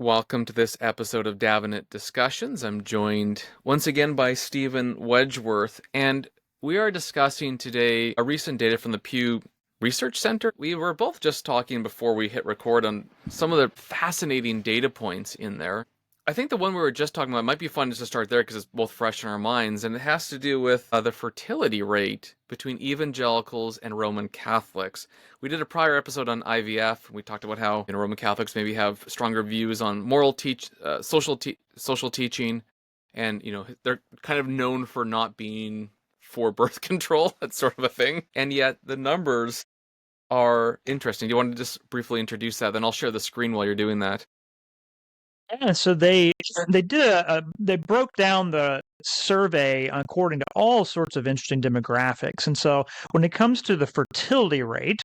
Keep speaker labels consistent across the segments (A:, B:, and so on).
A: Welcome to this episode of Davenant Discussions. I'm joined once again by Stephen Wedgworth, and we are discussing today a recent data from the Pew Research Center. We were both just talking before we hit record on some of the fascinating data points in there. I think the one we were just talking about might be fun just to start there because it's both fresh in our minds, and it has to do with the fertility rate between evangelicals and Roman Catholics. We did a prior episode on IVF. We talked about how Roman Catholics maybe have stronger views on social teaching, and they're kind of known for not being for birth control. That's sort of a thing, and yet the numbers are interesting. Do you want to just briefly introduce that? Then I'll share the screen while you're doing that.
B: Yeah, so they broke down the survey according to all sorts of interesting demographics. And so when it comes to the fertility rate,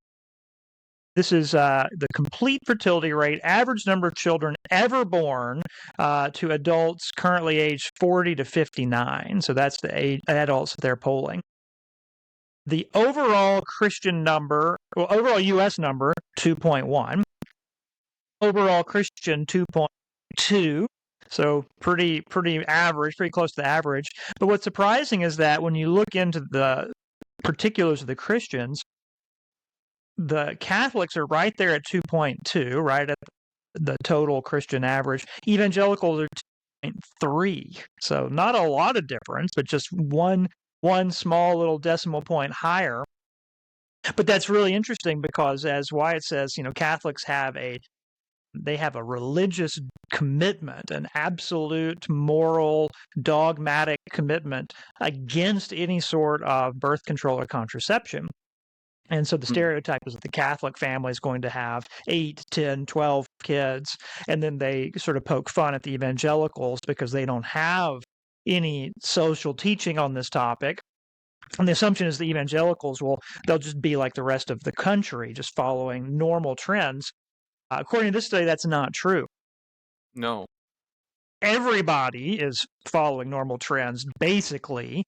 B: this is the complete fertility rate, average number of children ever born to adults currently aged 40 to 59. So that's the adults that they're polling. The overall overall U.S. number, 2.1. Overall Christian, 2.2. So pretty average, pretty close to the average. But what's surprising is that when you look into the particulars of the Christians, the Catholics are right there at 2.2, right at the total Christian average. Evangelicals are 2.3. So not a lot of difference, but just one small little decimal point higher. But that's really interesting because, as Wyatt says, Catholics have a religious commitment, an absolute moral, dogmatic commitment against any sort of birth control or contraception. And so the stereotype is that the Catholic family is going to have 8, 10, 12 kids, and then they sort of poke fun at the evangelicals because they don't have any social teaching on this topic. And the assumption is the evangelicals they'll just be like the rest of the country, just following normal trends. According to this study, that's not true.
A: No.
B: Everybody is following normal trends, basically,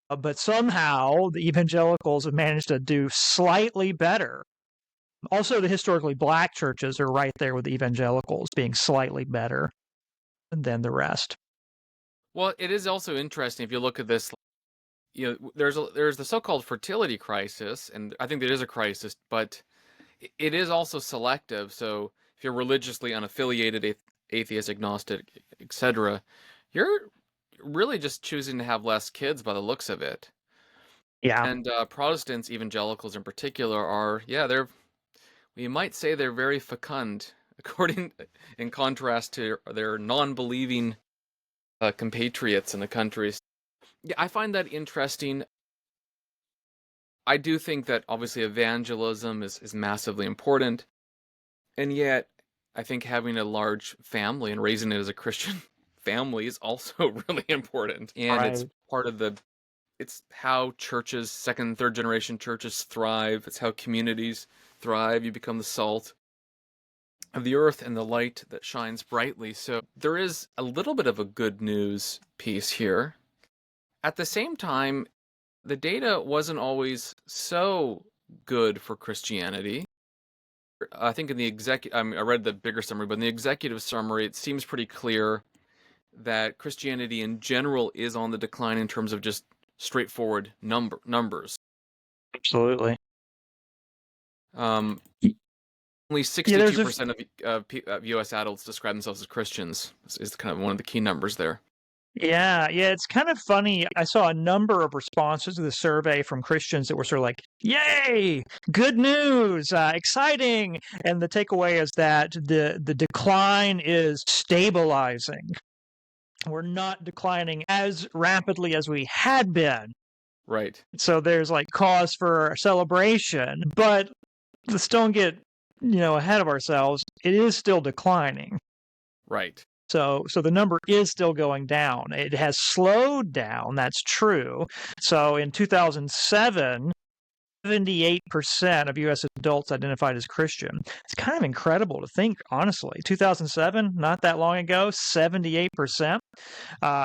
B: but somehow the evangelicals have managed to do slightly better. Also, the historically black churches are right there with the evangelicals being slightly better than the rest.
A: Well, it is also interesting if you look at this. There's the so-called fertility crisis, and I think there is a crisis, but it is also selective. So if you're religiously unaffiliated, atheist, agnostic, etc., you're really just choosing to have less kids by the looks of it.
B: Yeah.
A: And Protestants, evangelicals in particular, we might say they're very fecund, in contrast to their non-believing compatriots in the countries. Yeah, I find that interesting. I do think that obviously evangelism is massively important, and yet I think having a large family and raising it as a Christian family is also really important. And
B: Right.
A: it's part of it's how churches, second and third generation churches thrive. It's how communities thrive. You become the salt of the earth and the light that shines brightly. So there is a little bit of a good news piece here. At the same time, the data wasn't always so good for Christianity. I think in the I read the bigger summary, but in the executive summary, it seems pretty clear that Christianity in general is on the decline in terms of just straightforward numbers.
B: Absolutely.
A: Only 62% of U.S. adults describe themselves as Christians. Is kind of one of the key numbers there.
B: Yeah, it's kind of funny. I saw a number of responses to the survey from Christians that were sort of like, yay, good news, exciting. And the takeaway is that the decline is stabilizing. We're not declining as rapidly as we had been.
A: Right.
B: So there's like cause for celebration, but let's don't get, ahead of ourselves. It is still declining.
A: Right.
B: So the number is still going down. It has slowed down, that's true. So in 2007, 78% of U.S. adults identified as Christian. It's kind of incredible to think, honestly. 2007, not that long ago, 78%.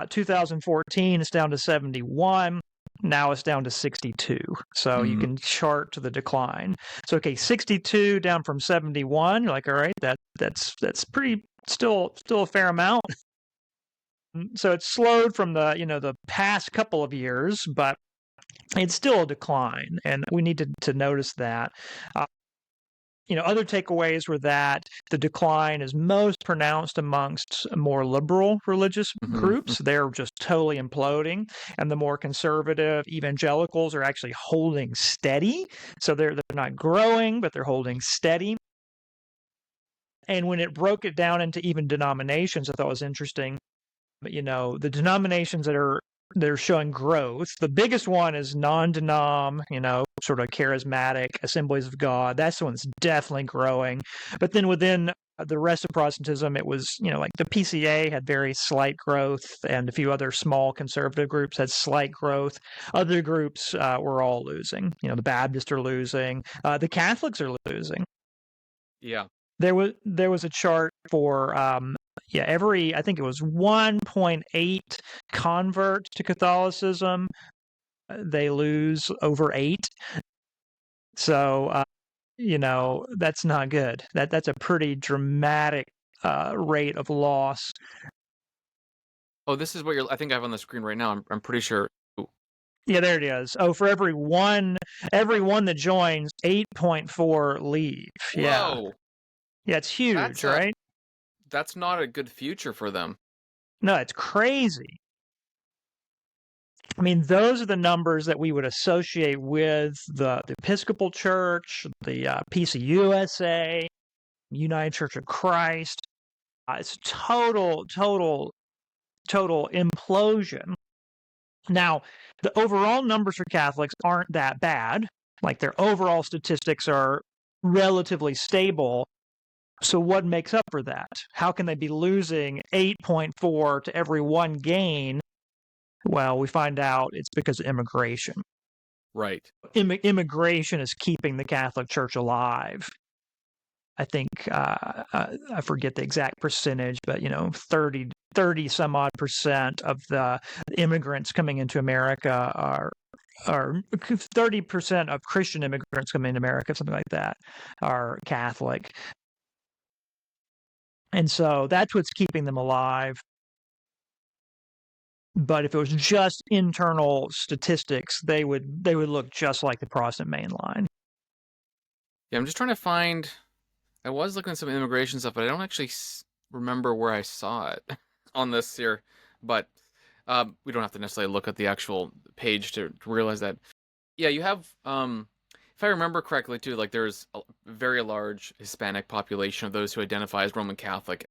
B: 2014, it's down to 71. Now it's down to 62. So you can chart the decline. So, okay, 62 down from 71. You're like, all right, that's pretty still a fair amount. So it's slowed from the past couple of years, but it's still a decline, and we need to notice that. Other takeaways were that the decline is most pronounced amongst more liberal religious groups. They're just totally imploding, and the more conservative evangelicals are actually holding steady. So they're not growing, but they're holding steady. And when it broke it down into even denominations, I thought was interesting. The denominations that are showing growth, the biggest one is non-denom, sort of charismatic Assemblies of God. That's the one that's definitely growing. But then within the rest of Protestantism, it was, like the PCA had very slight growth, and a few other small conservative groups had slight growth. Other groups were all losing. The Baptists are losing. The Catholics are losing.
A: Yeah.
B: There was a chart for every, I think it was 1.8 convert to Catholicism, they lose over 8. So, that's not good. That's a pretty dramatic rate of loss.
A: Oh, this is what I think I have on the screen right now. I'm pretty sure. Ooh.
B: Yeah, there it is. Oh, for every one that joins, 8.4 leave.
A: Whoa.
B: Yeah. Yeah, it's huge, right?
A: That's not a good future for them.
B: No, it's crazy. I mean, those are the numbers that we would associate with the Episcopal Church, the PCUSA, United Church of Christ. It's total implosion. Now, the overall numbers for Catholics aren't that bad. Like, their overall statistics are relatively stable. So what makes up for that? How can they be losing 8.4 to every one gain? Well, we find out it's because of immigration.
A: Right.
B: Immigration is keeping the Catholic Church alive. I think, I forget the exact percentage, but, 30 some odd percent of the immigrants coming into America are 30% of Christian immigrants coming into America, something like that, are Catholic. And so that's what's keeping them alive. But if it was just internal statistics, they would look just like the Protestant mainline.
A: Yeah, I'm just trying to find. I was looking at some immigration stuff, but I don't actually remember where I saw it on this here. But we don't have to necessarily look at the actual page to realize that. Yeah, you have. If I remember correctly, too, like there's a very large Hispanic population of those who identify as Roman Catholic.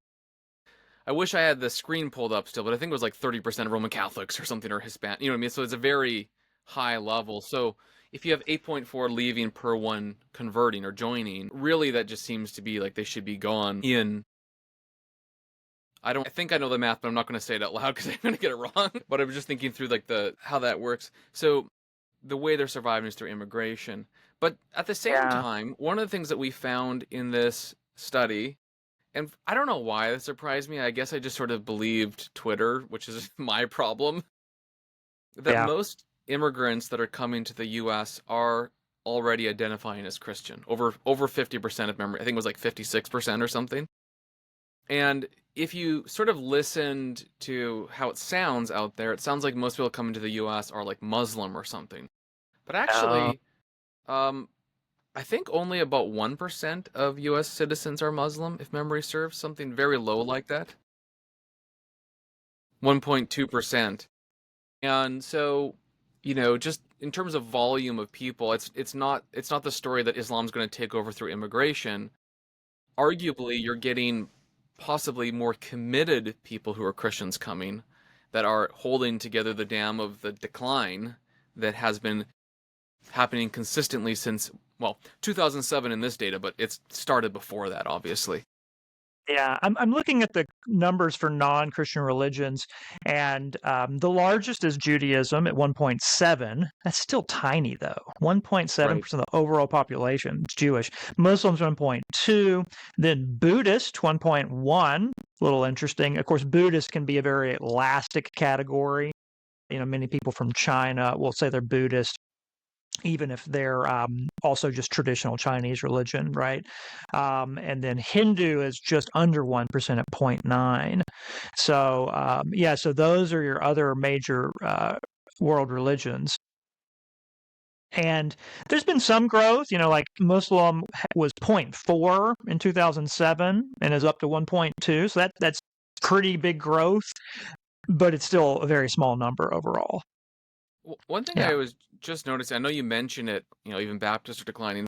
A: I wish I had the screen pulled up still, but I think it was like 30% of Roman Catholics or something, or Hispanic. You know what I mean? So it's a very high level. So if you have 8.4 leaving per one converting or joining, really that just seems to be like they should be gone in. I think I know the math, but I'm not going to say it out loud because I'm going to get it wrong. But I was just thinking through like how that works. So the way they're surviving is through immigration. But at the same time, one of the things that we found in this study, and I don't know why that surprised me. I guess I just sort of believed Twitter, which is my problem, that most immigrants that are coming to the U.S. are already identifying as Christian. Over 50% of memory. I think it was like 56% or something. And if you sort of listened to how it sounds out there, it sounds like most people coming to the U.S. are like Muslim or something. But actually, I think only about 1% of U.S. citizens are Muslim, if memory serves. Something very low like that. 1.2%. And so, just in terms of volume of people, it's not the story that Islam's going to take over through immigration. Arguably, you're getting possibly more committed people who are Christians coming that are holding together the dam of the decline that has been happening consistently since, 2007 in this data, but it's started before that, obviously.
B: Yeah, I'm looking at the numbers for non-Christian religions, and the largest is Judaism at 1.7. That's still tiny, though. 1.7% of the overall population is Jewish. Muslims 1.2. Then Buddhist 1.1. A little interesting. Of course, Buddhist can be a very elastic category. Many people from China will say they're Buddhist. even if they're also just traditional Chinese religion, right? And then Hindu is just under 1% at 0.9. So, so those are your other major world religions. And there's been some growth, like Muslim was 0.4 in 2007 and is up to 1.2. So that's pretty big growth, but it's still a very small number overall.
A: One thing
B: Yeah.
A: I was just noticing, I know you mentioned it, even Baptists are declining.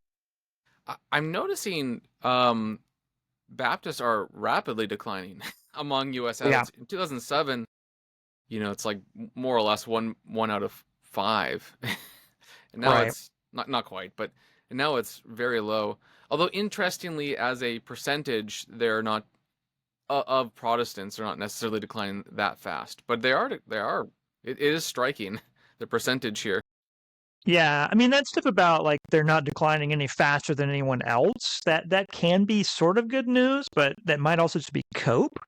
A: I'm noticing Baptists are rapidly declining among U.S.
B: Yeah.
A: adults. In 2007, it's like more or less one out of five. And now
B: Right.
A: it's not quite, but now it's very low. Although interestingly, as a percentage, they're not of Protestants are not necessarily declining that fast, but they are. It is striking the percentage here.
B: Yeah, I mean that stuff about like they're not declining any faster than anyone else. That can be sort of good news, but that might also just be cope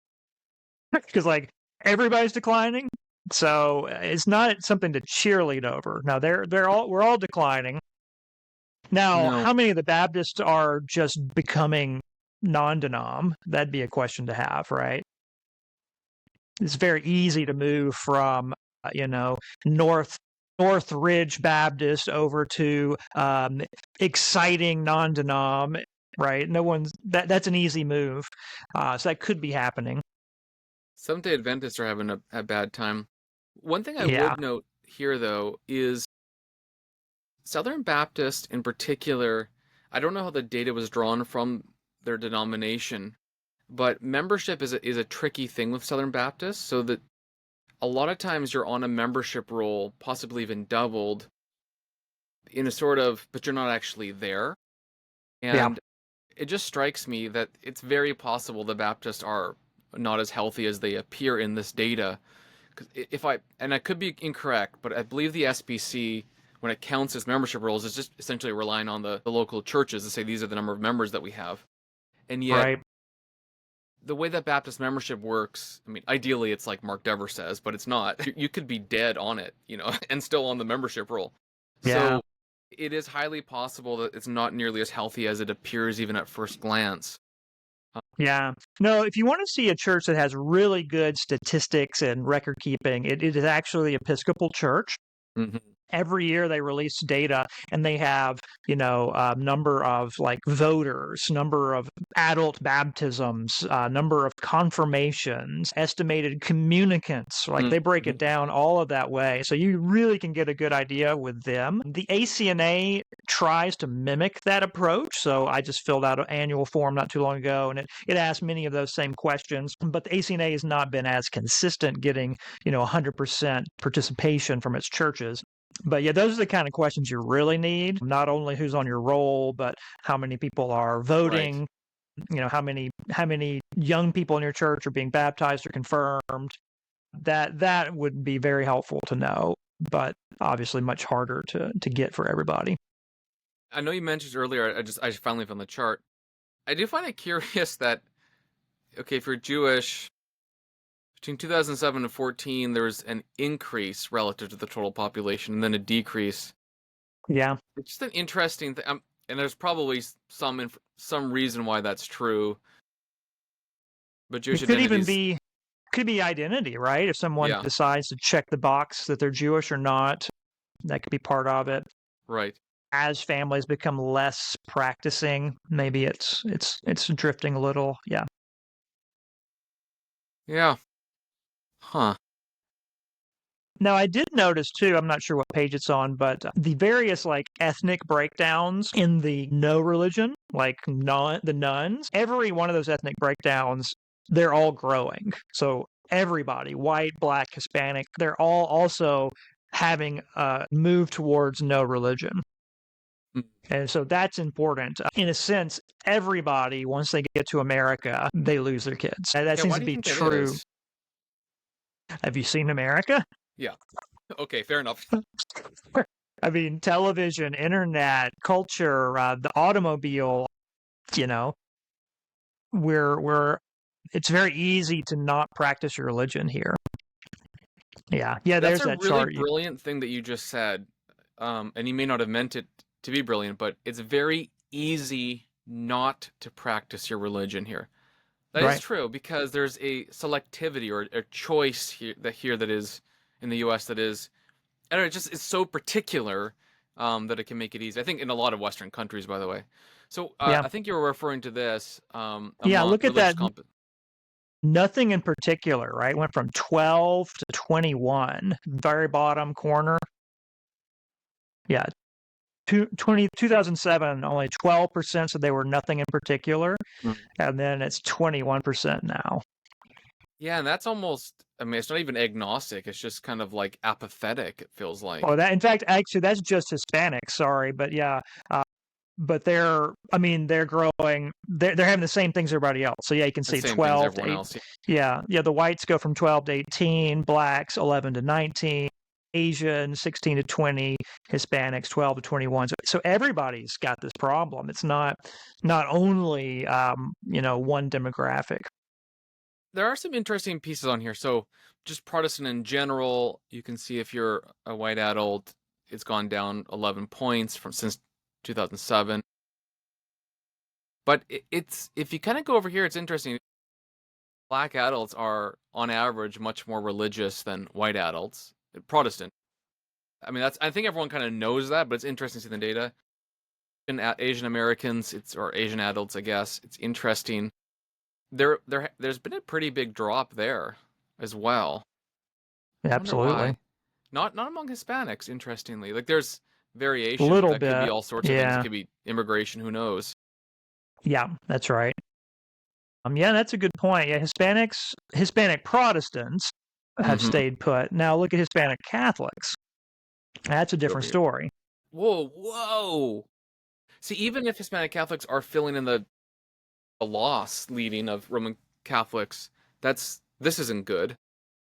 B: because like everybody's declining, so it's not something to cheerlead over. Now we're all declining. Now,
A: No,
B: how many of the Baptists are just becoming non-denom? That'd be a question to have, right? It's very easy to move from North Ridge Baptist over to exciting non-denom, right? No one's that's an easy move, so that could be happening.
A: Seventh-day Adventists are having a bad time. One thing I
B: Yeah,
A: would note here, though, is Southern Baptist in particular. I don't know how the data was drawn from their denomination, but membership is a tricky thing with Southern Baptists, so that a lot of times you're on a membership roll, possibly even doubled, in a sort of, but you're not actually there.
B: yeah,
A: And it just strikes me that it's very possible the Baptists are not as healthy as they appear in this data. And I could be incorrect, but I believe the SBC, when it counts as membership rolls, is just essentially relying on the local churches to say these are the number of members that we have. And yet,
B: right.
A: the way that Baptist membership works, I mean, ideally it's like Mark Dever says, but it's not. You could be dead on it, and still on the membership roll.
B: Yeah.
A: So it is highly possible that it's not nearly as healthy as it appears even at first glance.
B: Yeah. No, if you want to see a church that has really good statistics and record keeping, it is actually Episcopal Church.
A: Mm-hmm.
B: Every year they release data and they have, number of like voters, number of adult baptisms, number of confirmations, estimated communicants. Like they break
A: Mm-hmm.
B: it down all of that way. So you really can get a good idea with them. The ACNA tries to mimic that approach. So I just filled out an annual form not too long ago and it asked many of those same questions. But the ACNA has not been as consistent getting, 100% participation from its churches. But yeah, those are the kind of questions you really need. Not only who's on your roll, but how many people are
A: Right.
B: voting. How many young people in your church are being baptized or confirmed. That would be very helpful to know, but obviously much harder to get for everybody.
A: I know you mentioned earlier, I finally found the chart. I do find it curious that, okay, if you're Jewish, between 2007 and 14, there was an increase relative to the total population and then a decrease.
B: Yeah,
A: It's just an interesting thing. And there's probably some reason why that's true. But Jewish
B: it could even
A: identities,
B: be identity, right? If someone
A: yeah,
B: decides to check the box that they're Jewish or not, that could be part of it.
A: right.
B: As families become less practicing, maybe it's drifting a little. Yeah.
A: Yeah. Huh.
B: Now I did notice too, I'm not sure what page it's on, but the various like ethnic breakdowns in the no religion, like the nuns, every one of those ethnic breakdowns, they're all growing. So everybody, white, black, Hispanic, they're all also having a move towards no religion.
A: Mm.
B: And so that's important. In a sense, everybody, once they get to America, they lose their kids. And that
A: Yeah,
B: seems
A: why
B: to
A: do you
B: be
A: think that
B: true.
A: is?
B: Have you seen America?
A: Yeah. Okay, fair enough.
B: I mean, television, internet, culture, the automobile, you know, we're it's very easy to not practice your religion here. Yeah. Yeah,
A: That's
B: there's
A: a
B: that
A: really
B: chart.
A: brilliant thing that you just said. and you may not have meant it to be brilliant, but it's very easy not to practice your religion here. That is
B: Right.
A: true because there's a selectivity or a choice here that is in the U.S. that is, I don't know, it's so particular that it can make it easy. I think in a lot of Western countries, by the way. So
B: Yeah.
A: I think you were referring to this
B: Yeah.
A: among
B: Look at
A: religious
B: that.
A: comp.
B: Nothing in particular, right? Went from 12 to 21. Very bottom corner. Yeah. 2007, only 12% said they were nothing in particular. And then it's 21% now.
A: Yeah, and that's almost, I mean, it's not even agnostic. It's just kind of like apathetic, it feels like.
B: Oh, that in fact, actually, that's just Hispanic. Sorry, but yeah, but they're growing. They're having the same things as everybody else. So yeah, you can
A: The
B: see
A: same thing as
B: 12 to
A: everyone
B: 8.
A: else.
B: Yeah, the whites go from 12 to 18, blacks 11 to 19, Asian 16 to 20, Hispanics 12 to 21. So everybody's got this problem. It's not only one demographic.
A: There are some interesting pieces on here. So just Protestant in general, you can see if you're a white adult, it's gone down 11 points since 2007. But it's if you kind of go over here, it's interesting. Black adults are on average much more religious than white adults, Protestant. I mean, I think everyone kind of knows that, but it's interesting to see the data. In Asian Americans, or Asian adults, I guess, it's interesting. There's been a pretty big drop there as well. I wonder
B: Absolutely.
A: why. Not among Hispanics, interestingly. Like there's
B: A
A: variation.
B: little
A: That could be
B: bit.
A: all sorts of things. It
B: Yeah.
A: could be immigration, who knows?
B: Yeah, that's right. Yeah, that's a good point. Yeah, Hispanic Protestants have
A: Mm-hmm.
B: stayed put. Now look at Hispanic Catholics. That's a different
A: Over here.
B: story.
A: Whoa. See, even if Hispanic Catholics are filling in the loss leading of Roman Catholics, this isn't good.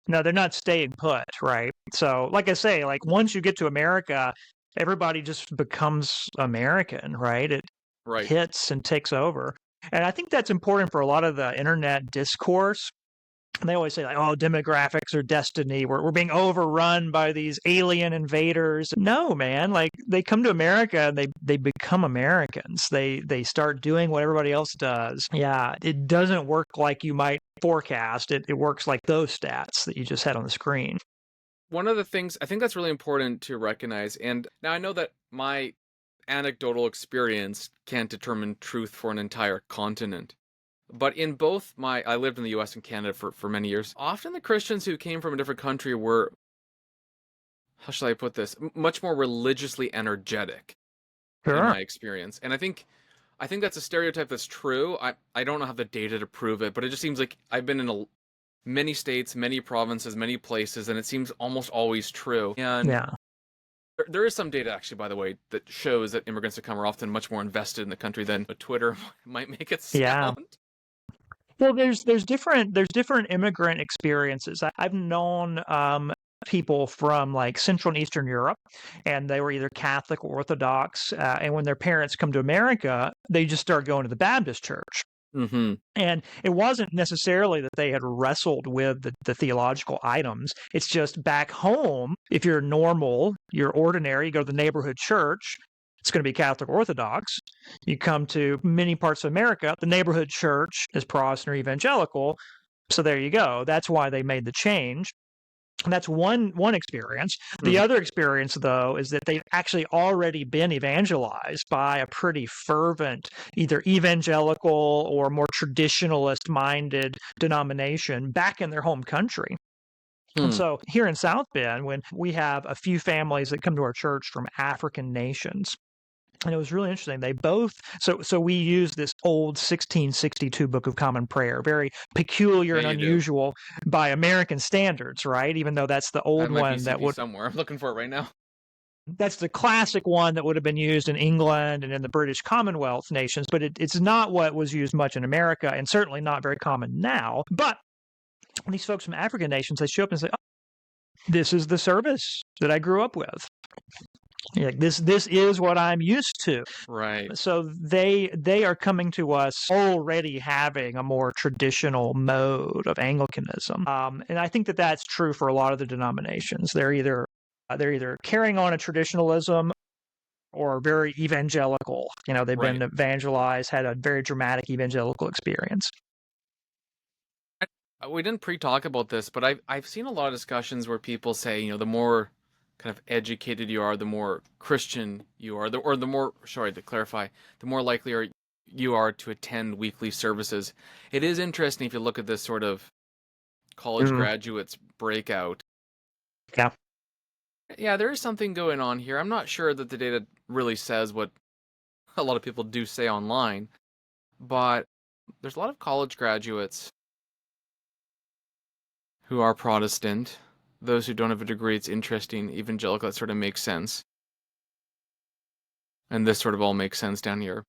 B: No, they're not staying put, right? So, like I say, like once you get to America, everybody just becomes American, right? It
A: Right.
B: hits and takes over. And I think that's important for a lot of the internet discourse. And they always say, like, oh, demographics are destiny. We're being overrun by these alien invaders. No, man. Like they come to America and they become Americans. They start doing what everybody else does. Yeah, it doesn't work like you might forecast. It works like those stats that you just had on the screen.
A: One of the things I think that's really important to recognize, and now I know that my anecdotal experience can't determine truth for an entire continent. But in both I lived in the US and Canada for many years. Often the Christians who came from a different country were, how shall I put this, much more religiously energetic in
B: Sure.
A: my experience. And I think that's a stereotype that's true. I don't have the data to prove it, but it just seems like I've been in many states, many provinces, many places, and it seems almost always true. And
B: Yeah.
A: there is some data, actually, by the way, that shows that immigrants who come are often much more invested in the country than Twitter might make it
B: Yeah.
A: sound.
B: Well, there's different immigrant experiences. I've known people from like Central and Eastern Europe, and they were either Catholic or Orthodox. And when their parents come to America, they just start going to the Baptist church.
A: Mm-hmm.
B: And it wasn't necessarily that they had wrestled with the theological items. It's just back home, if you're normal, you're ordinary, you go to the neighborhood church, it's going to be Catholic Orthodox. You come to many parts of America, the neighborhood church is Protestant or evangelical. So there you go. That's why they made the change. And that's one experience. The
A: Mm-hmm.
B: other experience, though, is that they've actually already been evangelized by a pretty fervent, either evangelical or more traditionalist-minded denomination back in their home country. And
A: Hmm.
B: so here in South Bend, when we have a few families that come to our church from African nations, and it was really interesting. They both so we use this old 1662 Book of Common Prayer, very peculiar
A: Yeah,
B: and
A: you do.
B: unusual by American standards, right? Even though that's the
A: I
B: old
A: have my
B: one
A: BCP somewhere. I'm looking for it right now.
B: that's the classic one that would have been used in England and in the British Commonwealth nations, but it's not what was used much in America, and certainly not very common now. But these folks from African nations, they show up and say, "Oh, this is the service that I grew up with. Like this is what I'm used to."
A: Right.
B: So they are coming to us already having a more traditional mode of Anglicanism, and I think that that's true for a lot of the denominations. They're either they're either carrying on a traditionalism or very evangelical. They've
A: Right.
B: been evangelized, had a very dramatic evangelical experience.
A: We didn't pre-talk about this, but I've seen a lot of discussions where people say, the more kind of educated you are, the more Christian you are, the more, sorry, to clarify, the more likely you are to attend weekly services. It is interesting if you look at this sort of college graduates breakout.
B: Yeah.
A: Yeah, there is something going on here. I'm not sure that the data really says what a lot of people do say online, but there's a lot of college graduates who are Protestant. Those who don't have a degree, it's interesting. Evangelical, that sort of makes sense. And this sort of all makes sense down here.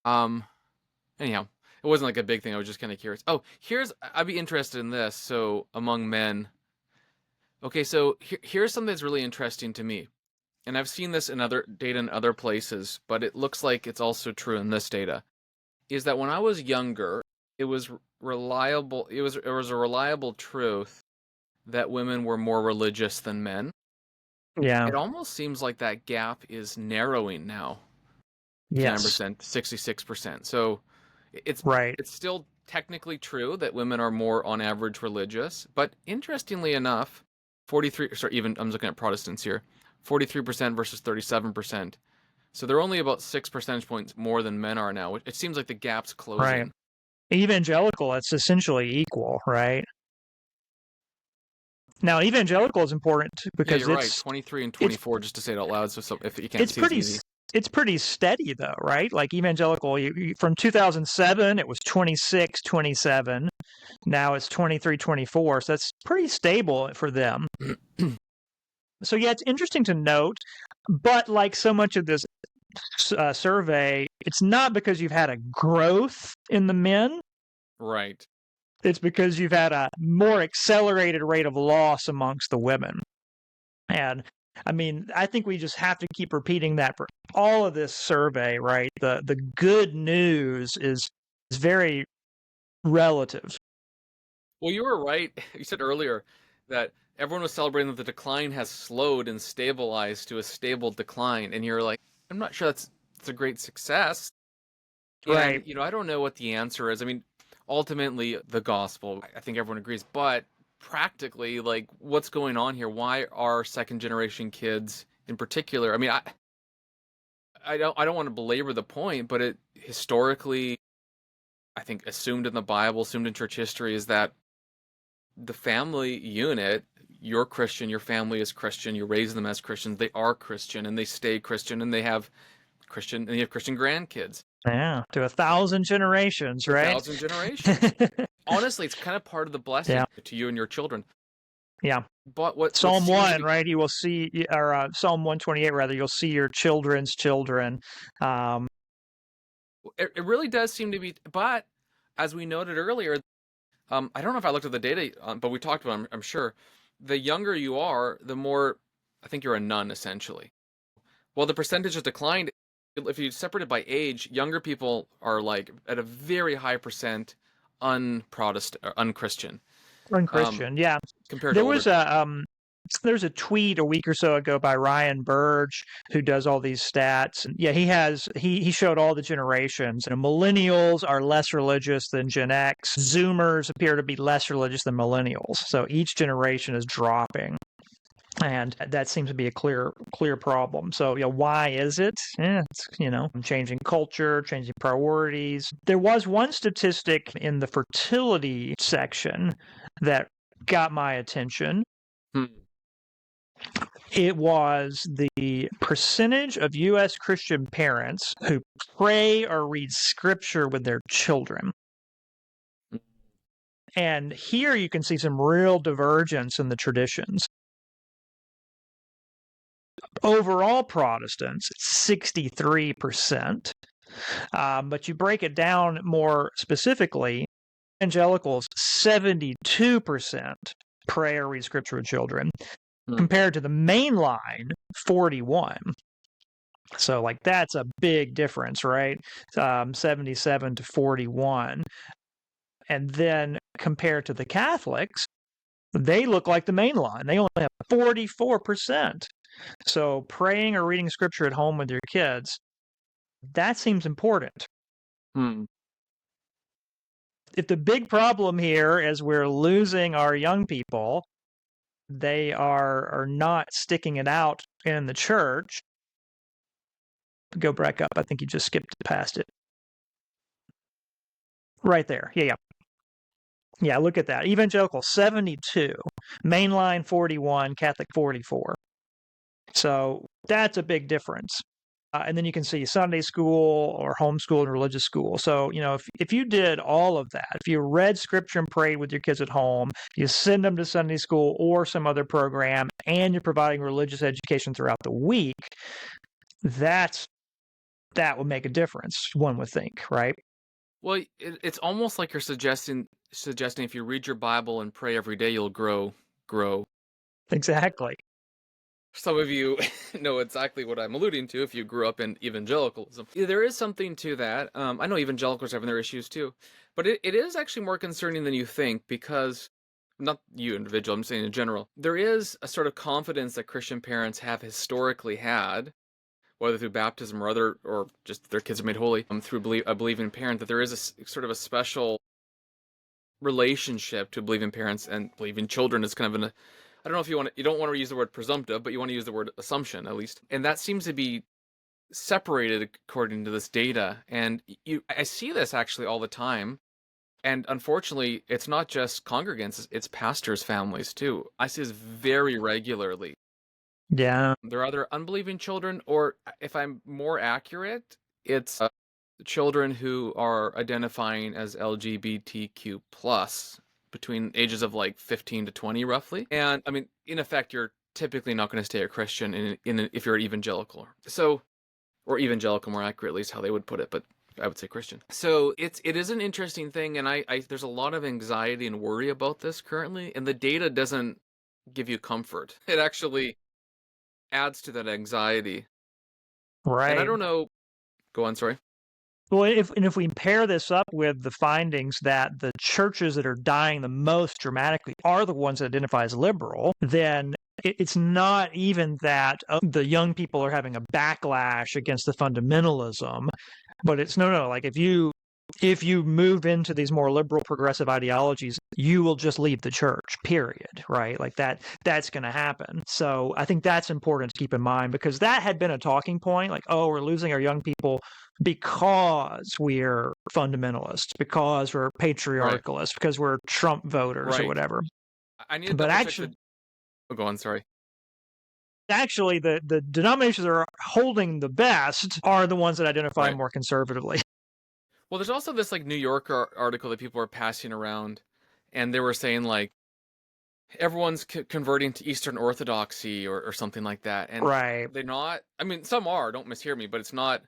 A: Anyhow, it wasn't like a big thing. I was just kind of curious. Oh, I'd be interested in this. So among men. Okay, so here's something that's really interesting to me. And I've seen this in other data in other places, but it looks like it's also true in this data. Is that when I was younger, it was reliable. It was a reliable truth that women were more religious than men.
B: Yeah.
A: It almost seems like that gap is narrowing now.
B: Yes.
A: 59%, 66%. So it's
B: Right.
A: it's still technically true that women are more on average religious, but interestingly enough, 43, sorry, even I'm looking at Protestants here, 43% versus 37%. So they're only about 6 percentage points more than men are now. It seems like the gap's closing.
B: Right. Evangelical, it's essentially equal, right? Now, evangelical is important because
A: yeah, you're right. 23 and 24, just to say it out loud, so if you can't see, it's easy.
B: It's pretty steady, though, right? Like evangelical, from 2007, it was 26, 27. Now it's 23, 24. So that's pretty stable for them. So, yeah, it's interesting to note. But like so much of this survey, it's not because you've had a growth in the men.
A: Right.
B: It's because you've had a more accelerated rate of loss amongst the women. And I mean, I think we just have to keep repeating that for all of this survey, right? The good news is very relative.
A: Well, you were right. You said earlier that everyone was celebrating that the decline has slowed and stabilized to a stable decline, and you're like, I'm not sure it's a great success.
B: Right.
A: And I don't know what the answer is. I mean, ultimately, the gospel, I think everyone agrees, but practically, like, what's going on here? Why are second generation kids in particular? I mean, I don't want to belabor the point, but it historically, I think, assumed in the Bible, assumed in church history, is that the family unit, you're Christian, your family is Christian, you raise them as Christians, they are Christian, and they stay Christian, and they have Christian grandkids.
B: Yeah, to 1,000 generations, right?
A: 1,000 generations. Honestly, it's kind of part of the blessing to you and your children.
B: Yeah.
A: But what
B: Psalm 1, right? You will see, or Psalm 128, rather, you'll see your children's children.
A: It really does seem to be, but as we noted earlier, I don't know if I looked at the data, but we talked about it, I'm sure. The younger you are, the more, I think you're a nun, essentially. Well, the percentage has declined. If you separate it by age, younger people are like at a very high percent unprotestant or unchristian.
B: Unchristian, yeah.
A: Compared to
B: There's a tweet a week or so ago by Ryan Burge who does all these stats. And yeah, he showed all the generations. Millennials are less religious than Gen X. Zoomers appear to be less religious than millennials. So each generation is dropping. And that seems to be a clear problem. So, why is it? It's, changing culture, changing priorities. There was one statistic in the fertility section that got my attention. It was the percentage of U.S. Christian parents who pray or read scripture with their children. And here you can see some real divergence in the traditions. Overall Protestants, 63%. But you break it down more specifically, evangelicals, 72% pray or read scripture with children, compared to the mainline, 41. So, like, that's a big difference, right? 77 to 41. And then compared to the Catholics, they look like the mainline. They only have 44% So praying or reading scripture at home with your kids, that seems important.
A: Hmm.
B: If the big problem here is we're losing our young people, they are not sticking it out in the church. Go back up. I think you just skipped past it. Right there. Yeah. Yeah, look at that. Evangelical 72, mainline 41, Catholic 44. So that's a big difference. And then you can see Sunday school or homeschool and religious school. So, if you did all of that, if you read scripture and prayed with your kids at home, you send them to Sunday school or some other program, and you're providing religious education throughout the week, that would make a difference, one would think, right?
A: Well, it's almost like you're suggesting if you read your Bible and pray every day, you'll grow.
B: Exactly.
A: Some of you know exactly what I'm alluding to if you grew up in evangelicalism. There is something to that. I know evangelicals are having their issues too, but it is actually more concerning than you think, because, not you individual, I'm saying in general, there is a sort of confidence that Christian parents have historically had, whether through baptism or just their kids are made holy through a believing parent, that there is a sort of a special relationship to believing parents and believing children. Is kind of I don't know if you don't want to use the word presumptive, but you want to use the word assumption at least. And that seems to be separated according to this data. And I see this actually all the time. And unfortunately, it's not just congregants, it's pastors' families too. I see this very regularly.
B: Yeah.
A: There are other unbelieving children, or if I'm more accurate, it's children who are identifying as LGBTQ plus between ages of like 15 to 20 roughly. And I mean, in effect, you're typically not going to stay a Christian if you're an evangelical. So, or evangelical more accurately is how they would put it, but I would say Christian. So it is an interesting thing, and I there's a lot of anxiety and worry about this currently, and the data doesn't give you comfort. It actually adds to that anxiety. And I
B: Right.
A: don't know. Go on, sorry.
B: Well, if we pair this up with the findings that the churches that are dying the most dramatically are the ones that identify as liberal, then it's not even that the young people are having a backlash against the fundamentalism, but it's no. Like if you move into these more liberal progressive ideologies, you will just leave the church, period, right? Like that's going to happen. So I think that's important to keep in mind, because that had been a talking point, like, oh, we're losing our young people because we're fundamentalists, because we're
A: Right.
B: patriarchalists, because we're Trump voters or
A: Right.
B: whatever.
A: I need to
B: But
A: double check the. Oh, go on, sorry.
B: actually the denominations that are holding the best are the ones that identify
A: Right.
B: more conservatively.
A: Well, there's also this like New Yorker article that people were passing around, and they were saying like everyone's converting to Eastern Orthodoxy or something like that, and
B: Right.
A: they're not. I mean, some are. Don't mishear me, but it's not.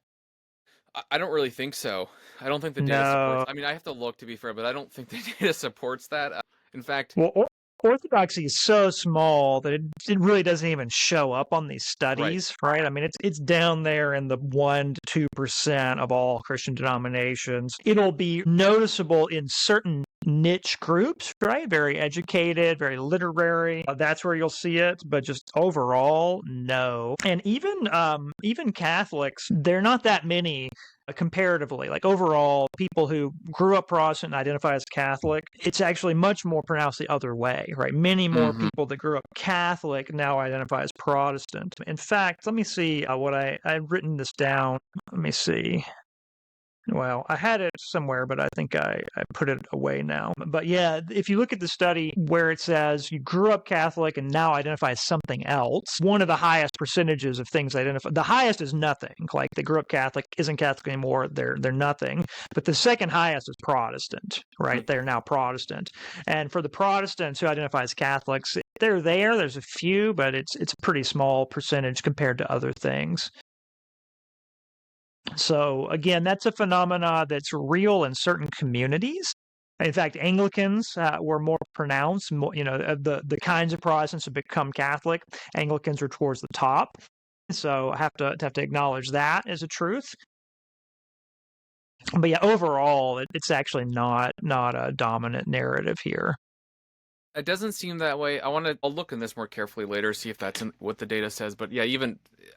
A: I don't really think so. I don't think the data supports.
B: No.
A: I mean, I have to look to be fair, but I don't think the data supports that. In fact,
B: Well, orthodoxy is so small that it really doesn't even show up on these
A: right,
B: studies, right? I mean, it's down there in the 1 to 2% of all Christian denominations. It'll be noticeable in certain niche groups, right? Very educated, very literary. That's where you'll see it, but just overall, no. And even Catholics, they're not that many comparatively. Like overall, people who grew up Protestant and identify as Catholic, it's actually much more pronounced the other way, right? Many more
A: mm-hmm.
B: people that grew up Catholic now identify as Protestant. In fact, let me see what I've written this down. Let me see. Well, I had it somewhere, but I think I put it away now. But yeah, if you look at the study where it says you grew up Catholic and now identify as something else, one of the highest percentages of things identify, the highest is nothing. Like they grew up Catholic, isn't Catholic anymore, they're nothing. But the second highest is Protestant, right?
A: Mm.
B: They're now Protestant. And for the Protestants who identify as Catholics, they're there. There's a few, but it's a pretty small percentage compared to other things. So again, that's a phenomena that's real in certain communities. In fact, Anglicans were more pronounced. The kinds of Protestants have become Catholic. Anglicans are towards the top. So I have to acknowledge that as a truth. But yeah, overall, it's actually not a dominant narrative here.
A: It doesn't seem that way. I'll look in this more carefully later, see if that's what the data says. But yeah,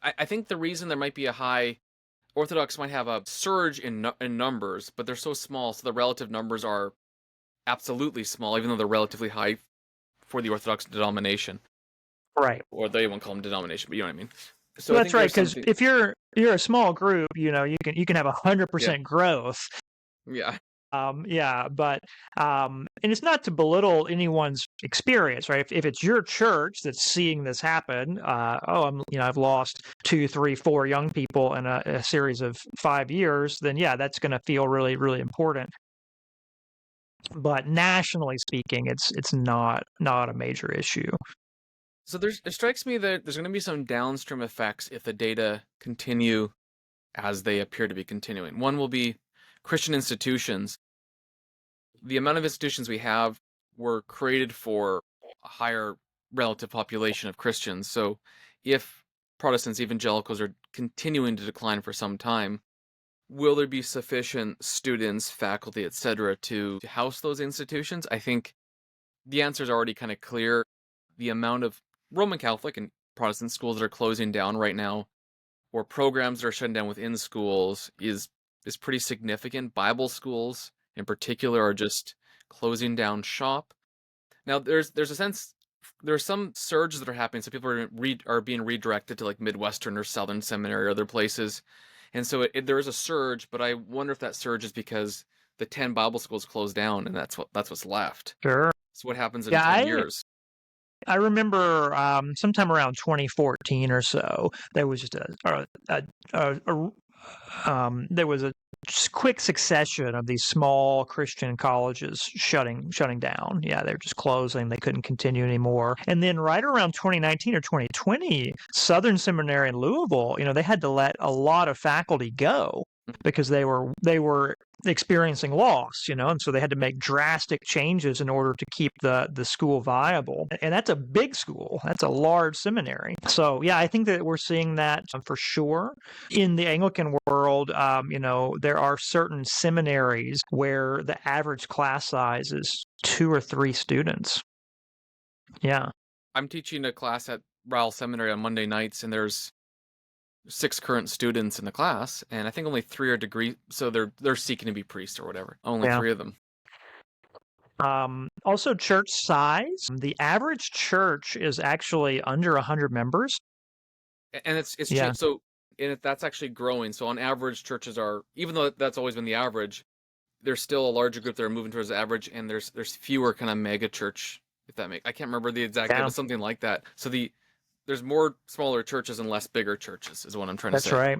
A: I think the reason there might be a high Orthodox might have a surge in numbers, but they're so small, so the relative numbers are absolutely small, even though they're relatively high for the Orthodox denomination.
B: Right.
A: Or they won't call them denomination, but you know what I mean. So
B: Well,
A: I
B: that's
A: think
B: right.
A: there's
B: Because
A: something.
B: if you're a small group, you can have
A: Yeah,
B: 100% growth.
A: yeah,
B: Yeah, but and it's not to belittle anyone's experience, right? If it's your church that's seeing this happen, I've lost 2, 3, 4 young people in a series of 5 years, then yeah, that's going to feel really, really important. But nationally speaking, it's not a major issue.
A: So it strikes me that there's going to be some downstream effects if the data continue as they appear to be continuing. One will be Christian institutions. The amount of institutions we have were created for a higher relative population of Christians. So if Protestants, evangelicals are continuing to decline for some time, will there be sufficient students, faculty, etc., to house those institutions? I think the answer is already kind of clear. The amount of Roman Catholic and Protestant schools that are closing down right now, or programs that are shutting down within schools, is pretty significant. Bible schools, in particular, are just closing down shop. Now, there's a sense there are some surges that are happening, so people are being redirected to like Midwestern or Southern Seminary or other places, and so there is a surge. But I wonder if that surge is because the 10 Bible schools closed down, and that's what's left.
B: Sure.
A: So what happens in
B: Yeah,
A: 10
B: I
A: years?
B: I remember sometime around 2014 or so, there was just there was a quick succession of these small Christian colleges shutting down. Yeah, they're just closing. They couldn't continue anymore. And then right around 2019 or 2020, Southern Seminary in Louisville, they had to let a lot of faculty go because they were experiencing loss, and so they had to make drastic changes in order to keep the school viable. And that's a big school. That's a large seminary. So yeah, I think that we're seeing that for sure. In the Anglican world, there are certain seminaries where the average class size is 2 or 3 students. Yeah.
A: I'm teaching a class at Ryle Seminary on Monday nights, and there's 6 current students in the class, and I think only 3 are degree, so they're seeking to be priests or whatever. Only
B: Yeah.
A: 3 of them.
B: Also, church size. The average church is actually under 100 members.
A: And it's
B: Yeah.
A: changed. So that's actually growing. So on average, churches are, even though that's always been the average, there's still a larger group that are moving towards the average, and there's fewer kind of mega church. If that makes, I can't remember the exact data,
B: Yeah,
A: but something like that. So there's more smaller churches and less bigger churches, is what I'm trying to
B: that's
A: say.
B: right.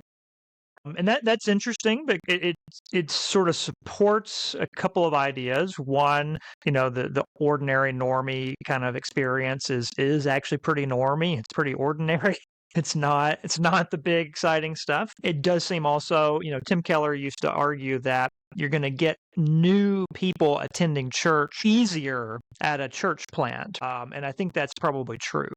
B: And that's interesting, but it sort of supports a couple of ideas. One, the ordinary normie kind of experience is actually pretty normie. It's pretty ordinary. It's not the big exciting stuff. It does seem also, Tim Keller used to argue that you're going to get new people attending church easier at a church plant, and I think that's probably true.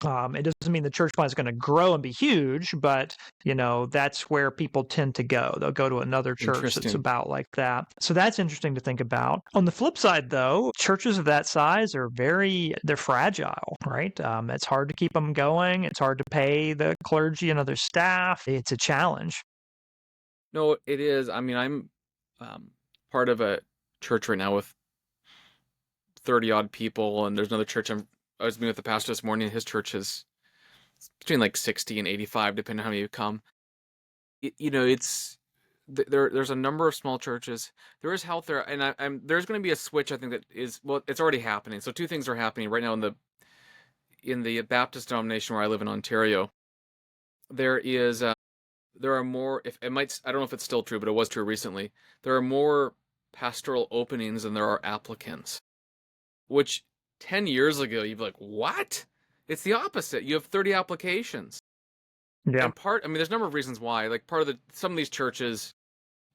B: It doesn't mean the church plant is going to grow and be huge, but that's where people tend to go. They'll go to another church that's
A: Interesting.
B: about like that. So that's interesting to think about. On the flip side, though, churches of that size they're fragile, right? It's hard to keep them going. It's hard to pay the clergy and other staff. It's a challenge.
A: No, it is. I mean, I'm part of a church right now with 30 odd people, and there's another church I was meeting with the pastor this morning. His church is between like 60 and 85, depending on how many you come. It's there's a number of small churches. There is health there, and there's going to be a switch. I think that is, well, it's already happening. So 2 things are happening right now in the Baptist denomination where I live in Ontario. There is there are more. If it might, I don't know if it's still true, but it was true recently. There are more pastoral openings than there are applicants. Which 10 years ago you'd be like, what? It's the opposite. You have 30 applications.
B: Yeah.
A: And I mean, there's a number of reasons why. Like part of some of these churches,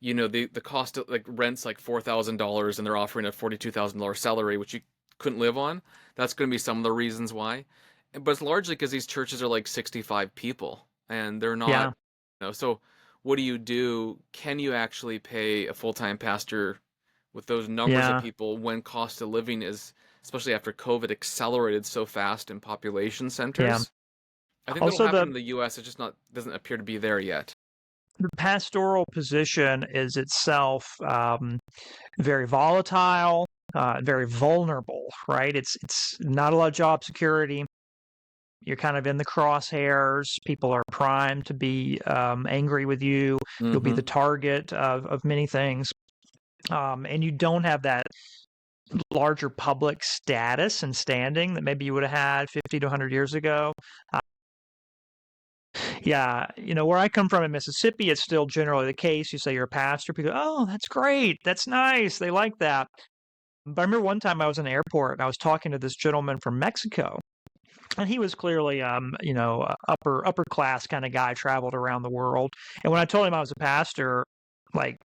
A: the cost of like rent's like $4,000 and they're offering a $42,000 salary, which you couldn't live on. That's going to be some of the reasons why. But it's largely because these churches are like 65 people and they're not,
B: Yeah.
A: so what do you do? Can you actually pay a full-time pastor with those numbers of
B: Yeah.
A: people when cost of living is especially after COVID accelerated so fast in population
B: Yeah.
A: centers. I think that'll
B: Also,
A: happen in the U.S. It just not doesn't appear to be there yet.
B: the pastoral position is itself very volatile, very vulnerable, right? It's not a lot of job security. You're kind of in the crosshairs. People are primed to be angry with you. You'll be the target of many things. And you don't have that larger public status and standing that maybe you would have had 50 to 100 years ago. Yeah, where I come from in Mississippi, it's still generally the case. You say you're a pastor, people go, oh, that's great. That's nice. They like that. But I remember one time I was in the airport and I was talking to this gentleman from Mexico. And he was clearly, upper class kind of guy, traveled around the world. And when I told him I was a pastor, like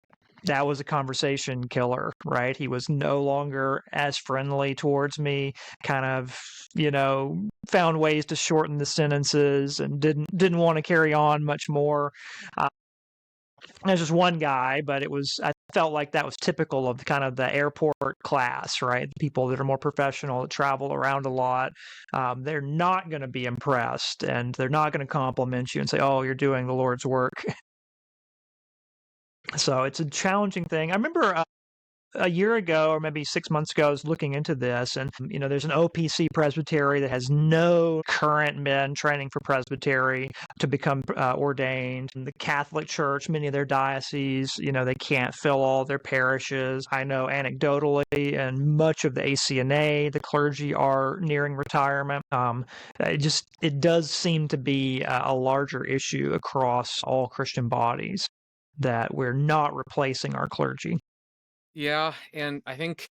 B: that was a conversation killer, right? He was no longer as friendly towards me. Kind of, found ways to shorten the sentences and didn't want to carry on much more. There's just one guy, but I felt like that was typical of kind of the airport class, right? The people that are more professional, that travel around a lot. They're not going to be impressed and they're not going to compliment you and say, oh, you're doing the Lord's work. So it's a challenging thing. I remember a year ago or maybe 6 months ago, I was looking into this, and there's an OPC presbytery that has no current men training for presbytery to become ordained. And the Catholic Church, many of their dioceses, they can't fill all their parishes. I know anecdotally, and much of the ACNA, the clergy are nearing retirement. It does seem to be a larger issue across all Christian bodies that we're not replacing our clergy.
A: Yeah, and I think,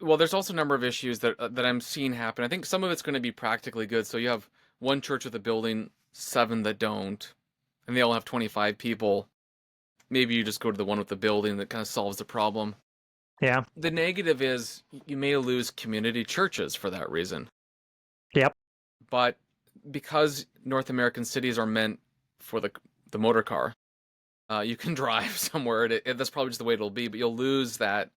A: well, there's also a number of issues that I'm seeing happen. I think some of it's going to be practically good. So you have one church with a building, 7 that don't, and they all have 25 people. Maybe you just go to the one with the building that kind of solves the problem.
B: Yeah.
A: The negative is you may lose community churches for that reason.
B: Yep.
A: But because North American cities are meant for the motor car, you can drive somewhere. That's probably just the way it'll be, but you'll lose that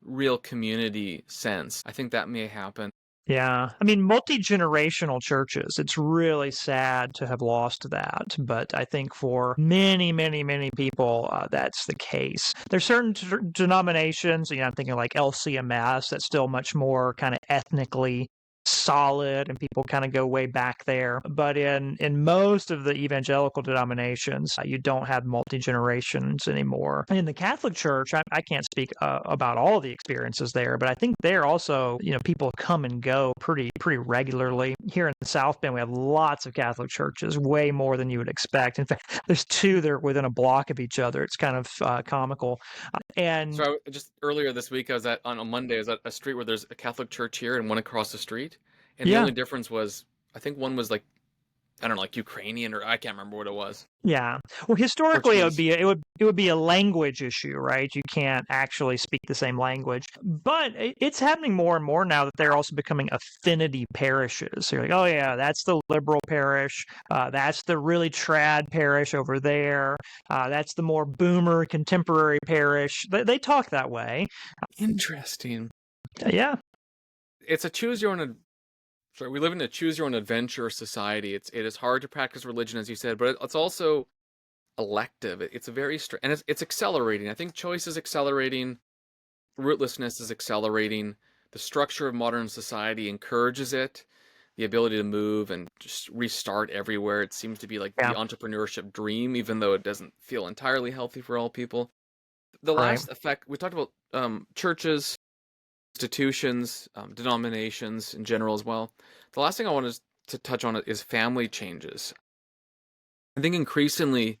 A: real community sense. I think that may happen.
B: Yeah. I mean, multi-generational churches, it's really sad to have lost that. But I think for many, many, many people, that's the case. There's certain denominations, I'm thinking like LCMS, that's still much more kind of ethnically solid and people kind of go way back there. But in most of the evangelical denominations, you don't have multi-generations anymore. In the Catholic Church, I can't speak about all the experiences there, but I think there also, people come and go pretty regularly. Here in South Bend, we have lots of Catholic churches, way more than you would expect. In fact, there's 2 that are within a block of each other. It's kind of comical. And
A: so just earlier this week, I was on a Monday, I was at a street where there's a Catholic church here and one across the street. And the
B: yeah,
A: only difference was, I think one was like, I don't know, like Ukrainian, or I can't remember what it was.
B: yeah. Well, historically,
A: Portuguese.
B: it would be a language issue, right? You can't actually speak the same language. But it's happening more and more now that they're also becoming affinity parishes. So you're like, oh yeah, that's the liberal parish. That's the really trad parish over there. That's the more boomer contemporary parish. They talk that way.
A: Interesting.
B: Yeah.
A: It's a choose your own. Sorry, we live in a choose your own adventure society. It is hard to practice religion, as you said, but it's also elective. It's a very and it's accelerating. I think choice is accelerating. Rootlessness is accelerating. The structure of modern society encourages it. The ability to move and just restart everywhere. It seems to be like the entrepreneurship dream, even though it doesn't feel entirely healthy for all people. The last effect, we talked about churches, institutions, denominations in general as well. The last thing I wanted to touch on is family changes. I think increasingly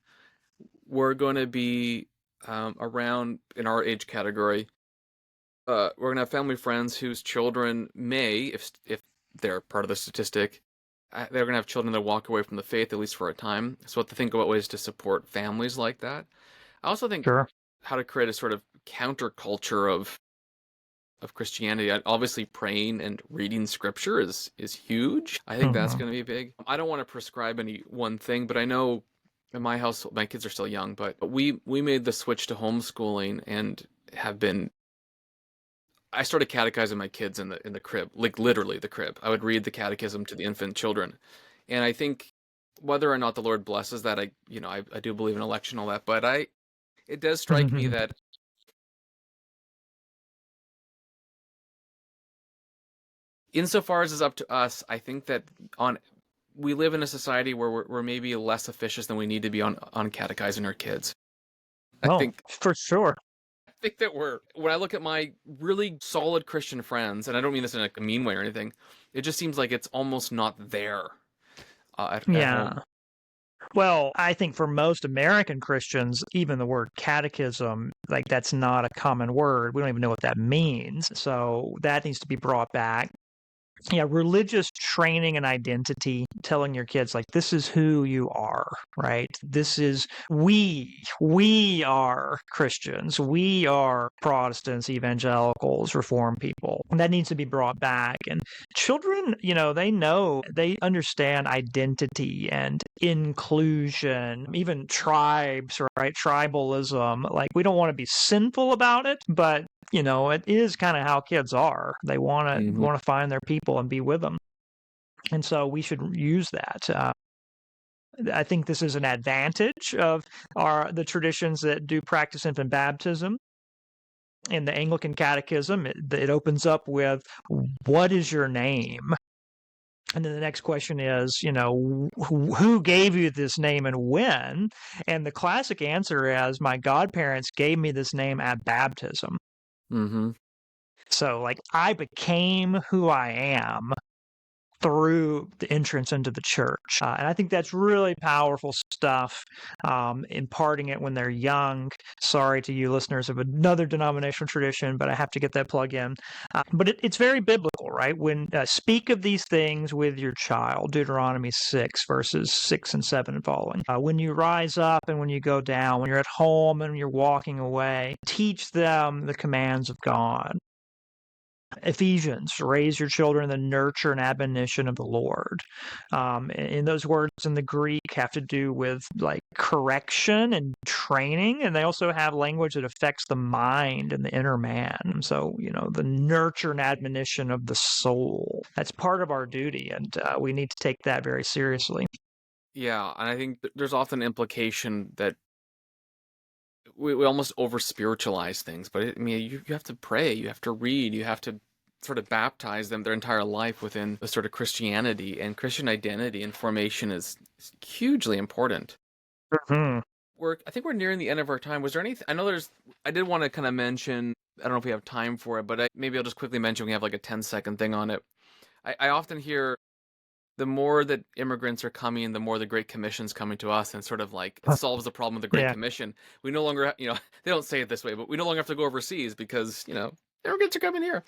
A: we're going to be around in our age category. We're going to have family friends whose children may, if they're part of the statistic, they're going to have children that walk away from the faith, at least for a time. So we have to think about ways to support families like that. I also think how to create a sort of counterculture of Christianity. Obviously, praying and reading scripture is huge. I think that's going to be big. I don't want to prescribe any one thing, but I know in my house, my kids are still young, but we made the switch to homeschooling and have been I started catechizing my kids in the crib, like literally the crib. I would read the catechism to the infant children, and I think whether or not the Lord blesses that, I do believe in election and all that, but it does strike me that insofar as it's up to us, I think that on we live in a society where we're maybe less officious than we need to be on catechizing our kids. I
B: Oh,
A: think
B: for sure.
A: I think that when I look at my really solid Christian friends, and I don't mean this in a mean way or anything, it just seems like it's almost not there at
B: Yeah.
A: home.
B: Well, I think for most American Christians, even the word catechism, like that's not a common word. We don't even know what that means. So that needs to be brought back. Yeah, religious training and identity, telling your kids like this is who you are, right? This is we are Christians, we are Protestants, evangelicals, reform people. And that needs to be brought back. And children, they understand identity and inclusion, even tribes, right? Tribalism. Like we don't want to be sinful about it, but it is kind of how kids are. They
A: Hmm.
B: want to find their people and be with them, and so we should use that. I think this is an advantage of the traditions that do practice infant baptism. In the Anglican Catechism, it opens up with, "What is your name?" And then the next question is, who gave you this name and when? And the classic answer is, my godparents gave me this name at baptism.
A: Hmm.
B: So, like, I became who I am through the entrance into the church. And I think that's really powerful stuff, imparting it when they're young. Sorry to you listeners of another denominational tradition, but I have to get that plug in. But it's very biblical, right? When speak of these things with your child, Deuteronomy 6, verses 6 and 7 and following. When you rise up and when you go down, when you're at home and you're walking away, teach them the commands of God. Ephesians, raise your children in the nurture and admonition of the Lord. And those words in the Greek have to do with like correction and training, and they also have language that affects the mind and the inner man. So, the nurture and admonition of the soul. That's part of our duty, and we need to take that very seriously.
A: Yeah, and I think there's often implication that we almost over spiritualize things, but I mean, you have to pray, you have to read, you have to sort of baptize them their entire life within the sort of Christianity, and Christian identity and formation is hugely important.
B: Hmm.
A: I think we're nearing the end of our time. Was there anything? I did want to kind of mention. I don't know if we have time for it, but maybe I'll just quickly mention we have like a 10-second thing on it. I often hear the more that immigrants are coming, the more the Great Commission's coming to us, and sort of like it solves the problem of the Great
B: Yeah.
A: Commission. We no longer, they don't say it this way, but we no longer have to go overseas because, immigrants are coming here.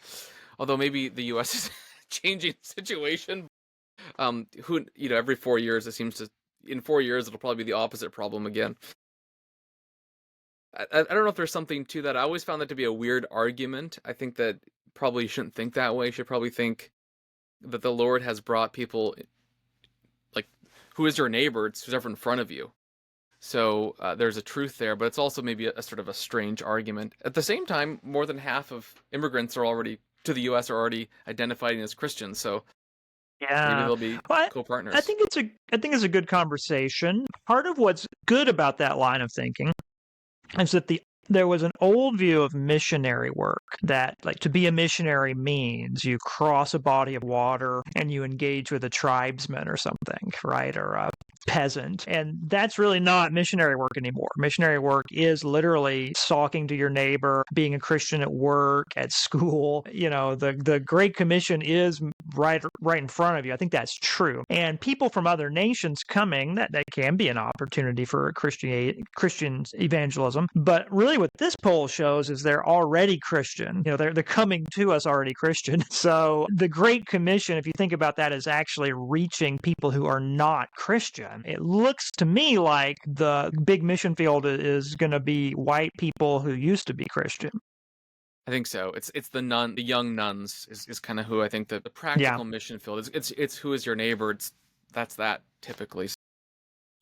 A: Although maybe the U.S. is changing the situation. Every 4 years it seems to, in 4 years it'll probably be the opposite problem again. I don't know if there's something to that. I always found that to be a weird argument. I think that probably shouldn't think that way. You should probably think that the Lord has brought people, like, who is your neighbor? It's who's ever in front of you. So there's a truth there, but it's also maybe a sort of a strange argument. At the same time, more than half of immigrants to the U.S. are already identifying as Christians. So maybe
B: Yeah.
A: they'll be
B: Well, I
A: co-partners.
B: think it's a good conversation. Part of what's good about that line of thinking is that there was an old view of missionary work that, like, to be a missionary means you cross a body of water and you engage with a tribesman or something, right? Or a peasant. And that's really not missionary work anymore. Missionary work is literally talking to your neighbor, being a Christian at work, at school. The Great Commission is right in front of you. I think that's true. And people from other nations coming, that can be an opportunity for Christian evangelism. But really what this poll shows is they're already Christian. They're coming to us already Christian. So the Great Commission, if you think about that, is actually reaching people who are not Christian. It looks to me like the big mission field is going to be white people who used to be Christian.
A: I think so. It's the young nuns is kind of who I think the
B: Yeah.
A: practical mission field is. It's who is your neighbor. That's that typically.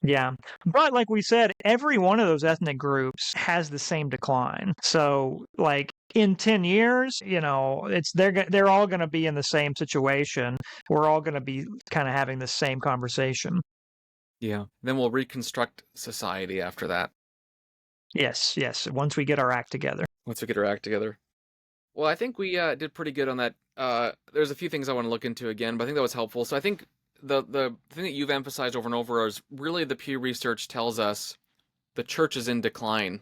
B: Yeah. But like we said, every one of those ethnic groups has the same decline. So like in 10 years, they're all going to be in the same situation. We're all going to be kind of having the same conversation.
A: Yeah. Then we'll reconstruct society after that.
B: Yes, yes, once we get our act together.
A: Once we get our act together. Well, I think we did pretty good on that. There's a few things I want to look into again, but I think that was helpful. So I think the thing that you've emphasized over and over is really the Pew Research tells us the church is in decline.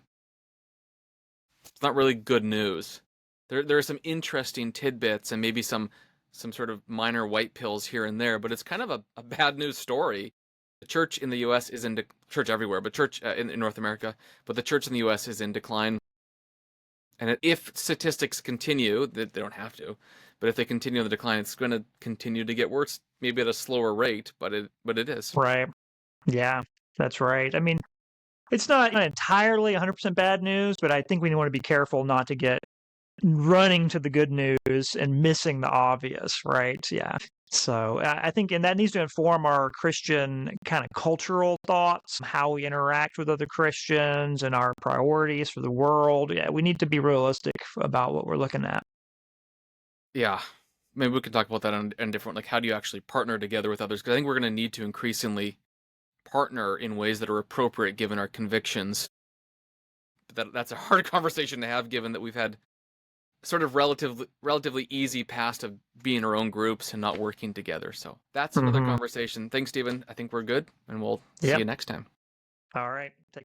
A: It's not really good news. There are some interesting tidbits and maybe some sort of minor white pills here and there, but it's kind of a bad news story. The church in the U.S. is in church everywhere, but church in North America, but the church in the U.S. is in decline. And if statistics continue, they don't have to, but if they continue the decline, it's going to continue to get worse, maybe at a slower rate, but it is.
B: Right. Yeah, that's right. I mean, it's not entirely 100% bad news, but I think we want to be careful not to get running to the good news and missing the obvious, right? Yeah. So I think, and that needs to inform our Christian kind of cultural thoughts, how we interact with other Christians and our priorities for the world. Yeah, we need to be realistic about what we're looking at.
A: Yeah. Maybe we can talk about that on different, like, how do you actually partner together with others? Because I think we're going to need to increasingly partner in ways that are appropriate given our convictions. But that's a hard conversation to have given that we've had sort of relatively easy past of being our own groups and not working together. So that's another conversation. Thanks, Stephen. I think we're good, and we'll see you next time.
B: All right. Take